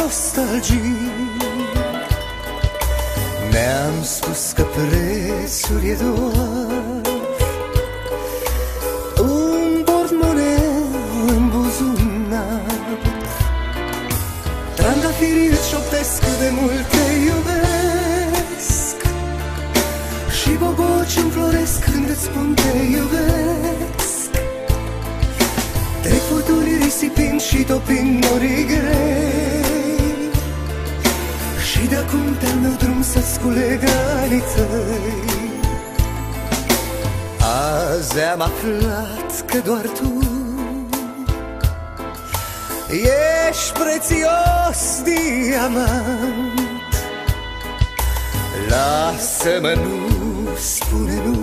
nostalgii. Ne-am spus că prețul e doar un portmoneu în buzunar. Trandafirii îți șoptesc cât de mult te iubesc și boboci înfloresc când îți spun te iubesc. Trec furtuni risipind și topind norii grei și de-acum te-al meu drum să-ți culeg anii tăi. Azi am aflat că doar tu ești prețios diamant. Lasă-mă, nu spune nu,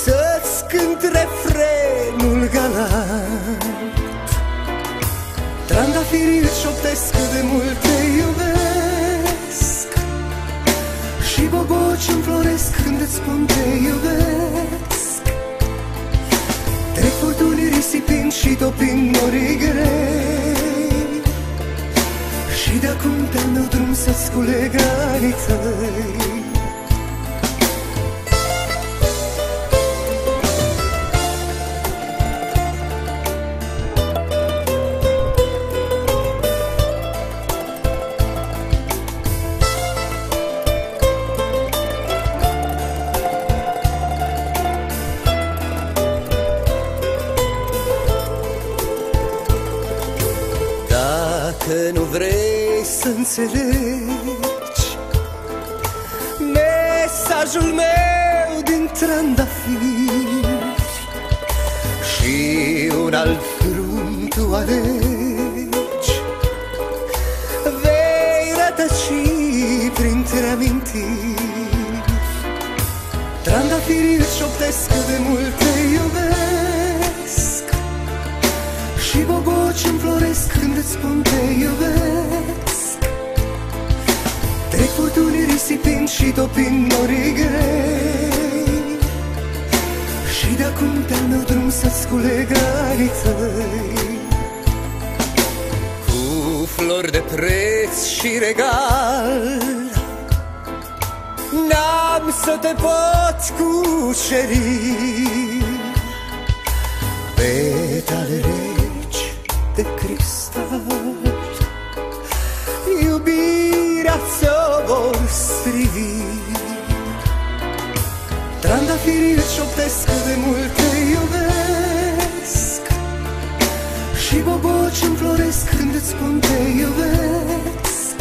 să-ți cânt refrenul galant. Trandafirii îți șoptesc cât de mult te iubesc și boboci înfloresc când îți spun te iubesc. Trec furtuni risipind și topind norii grei și de-acum te-al meu drum să-ți culeg anii tăi. Dacă nu vrei să înțelegi mesajul meu din trandafiri și un alt drum tu alegi, vei rătăci printre amintiri. Trandafirii îți șoptesc cât de mult te iubesc și boboci înfloresc când îți spun te iubesc. Trec furtuni risipind și topind norii grei și de-acum te-al meu drum să-ți culeg anii tăi. Cu flori de preț și regal n-am să te pot cuceri, petale reci de cristal, iubirea ți-o vor strivi. Trandafirii îți șoptesc cât de mult te iubesc și boboci înfloresc când îți spun te iubesc.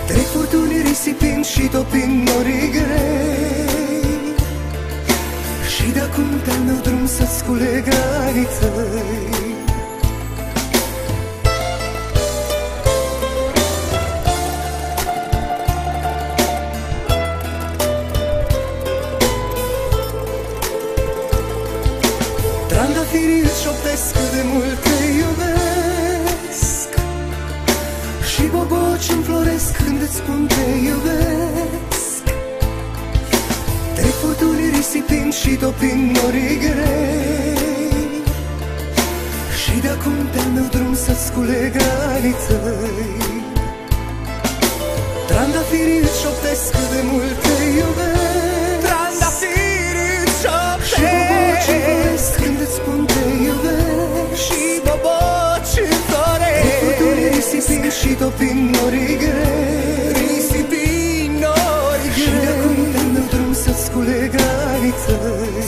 Trec furtuni risipind și topind norii grei și de-acum te-al meu drum să-ți culeg anii tăi. Trandafirii îți șoptesc cât de mult te iubesc și boboci înfloresc când îți spun te iubesc. Trec furtuni risipind și topind norii grei și de-acum te-al meu drum să-ți culeg anii tăi. Trandafirii îți șoptesc cât de mult te iubesc, trandafirii îți șoptesc și boboci înfloresc când îți spun te iubesc și boboci înfloresc. Trec furtuni risipind și topind norii grei, risipind norii grei și de-acum te-al meu drum să-ți culeg anii tăi.